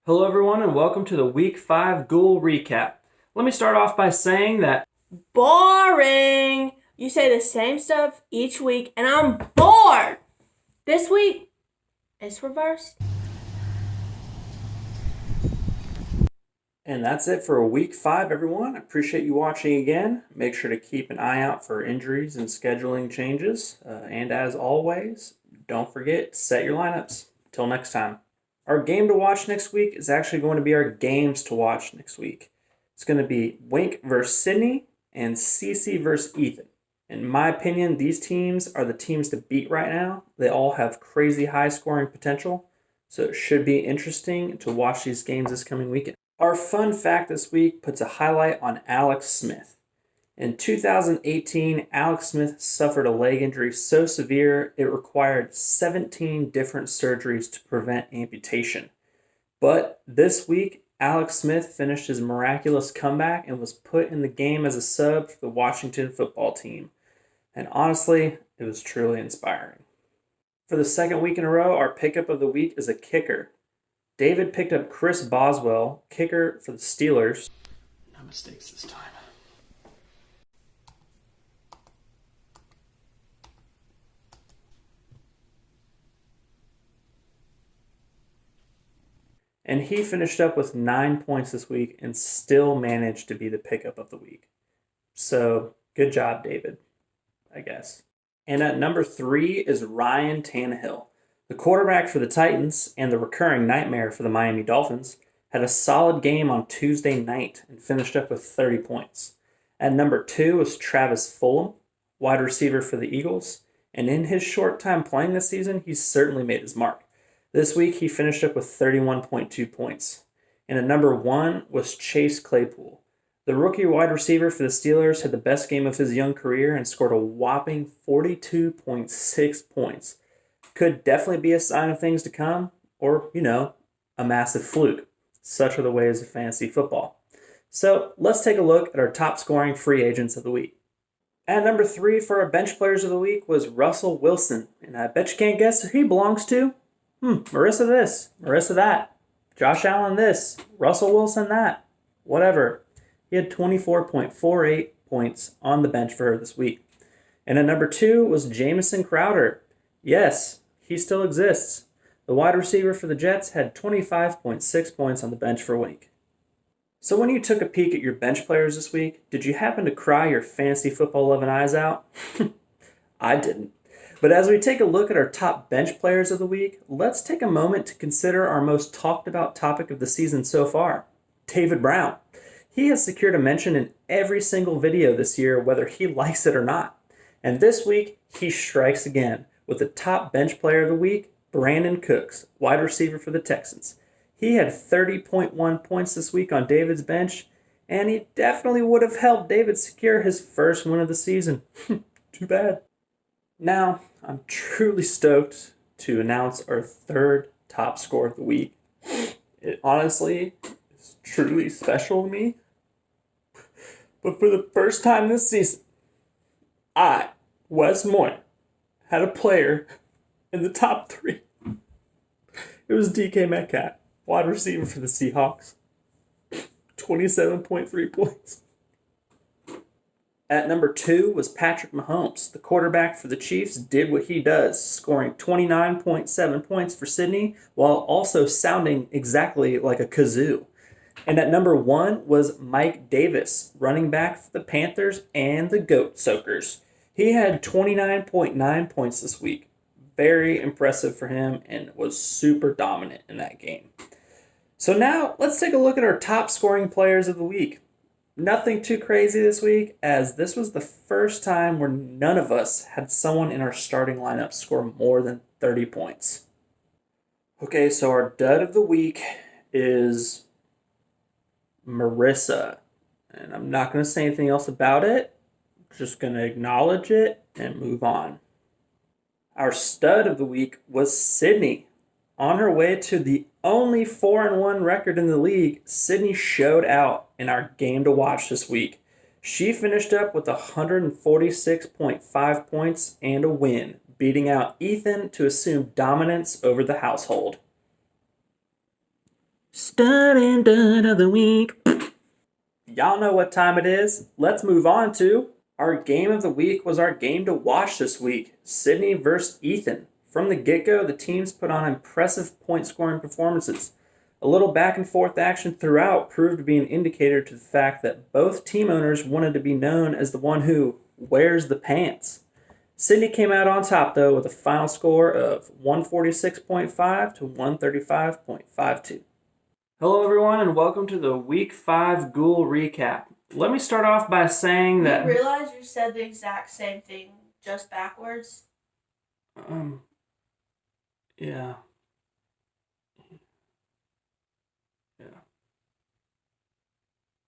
Hello, everyone, and welcome to the Week 5 Ghoul Recap. Let me start off by saying that Boring. You say the same stuff each week, and I'm bored. This week, it's reversed. And that's it for Week 5, everyone. I appreciate you watching again. Make sure to keep an eye out for injuries and scheduling changes. And as always, don't forget, set your lineups. Till next time. Our game to watch next week is actually going to be our games to watch next week. It's going to be Wink versus Sydney and CC versus Ethan. In my opinion, these teams are the teams to beat right now. They all have crazy high scoring potential, so it should be interesting to watch these games this coming weekend. Our fun fact this week puts a highlight on Alex Smith. In 2018, Alex Smith suffered a leg injury so severe it required 17 different surgeries to prevent amputation. But this week, Alex Smith finished his miraculous comeback and was put in the game as a sub for the Washington football team. And honestly, it was truly inspiring. For the second week in a row, our pickup of the week is a kicker. David picked up Chris Boswell, kicker for the Steelers. No mistakes this time. And he finished up with 9 points this week and still managed to be the pickup of the week. So, good job, David, I guess. And at number 3 is Ryan Tannehill. The quarterback for the Titans and the recurring nightmare for the Miami Dolphins had a solid game on Tuesday night and finished up with 30 points. At number 2 was Travis Fulgham, wide receiver for the Eagles. And in his short time playing this season, he's certainly made his mark. This week, he finished up with 31.2 points. And at number 1 was Chase Claypool. The rookie wide receiver for the Steelers had the best game of his young career and scored a whopping 42.6 points. Could definitely be a sign of things to come, or, a massive fluke. Such are the ways of fantasy football. So let's take a look at our top scoring free agents of the week. At number 3 for our bench players of the week was Russell Wilson. And I bet you can't guess who he belongs to. Marissa this, Marissa that, Josh Allen this, Russell Wilson that, whatever. He had 24.48 points on the bench for her this week. And at number 2 was Jamison Crowder. Yes, he still exists. The wide receiver for the Jets had 25.6 points on the bench for a week. So when you took a peek at your bench players this week, did you happen to cry your fantasy football loving eyes out? I didn't. But as we take a look at our top bench players of the week, let's take a moment to consider our most talked about topic of the season so far, David Brown. He has secured a mention in every single video this year, whether he likes it or not. And this week, he strikes again with the top bench player of the week, Brandon Cooks, wide receiver for the Texans. He had 30.1 points this week on David's bench, and he definitely would have helped David secure his first win of the season. Too bad. Now, I'm truly stoked to announce our third top score of the week. It honestly is truly special to me. But for the first time this season, I, Wes Moyer, had a player in the top 3. It was DK Metcalf, wide receiver for the Seahawks. 27.3 points. At number 2 was Patrick Mahomes. The quarterback for the Chiefs did what he does, scoring 29.7 points for Sydney while also sounding exactly like a kazoo. And at number 1 was Mike Davis, running back for the Panthers and the Goat Soakers. He had 29.9 points this week. Very impressive for him and was super dominant in that game. So now let's take a look at our top scoring players of the week. Nothing too crazy this week, as this was the first time where none of us had someone in our starting lineup score more than 30 points. Okay, so our dud of the week is Marissa. And I'm not going to say anything else about it. I'm just going to acknowledge it and move on. Our stud of the week was Sydney. On her way to the only 4-1 record in the league, Sydney showed out in our game to watch this week. She finished up with 146.5 points and a win, beating out Ethan to assume dominance over the household. Stop. Dun and dun of the week. Y'all know what time it is. Let's move on to our game of the week. Was our game to watch this week. Sydney versus Ethan. From the get-go, the teams put on impressive point-scoring performances. A little back-and-forth action throughout proved to be an indicator to the fact that both team owners wanted to be known as the one who wears the pants. Sydney came out on top, though, with a final score of 146.5 to 135.52. Hello, everyone, and welcome to the Week 5 Ghoul Recap. Let me start off by saying that... You realize you said the exact same thing, just backwards? Yeah.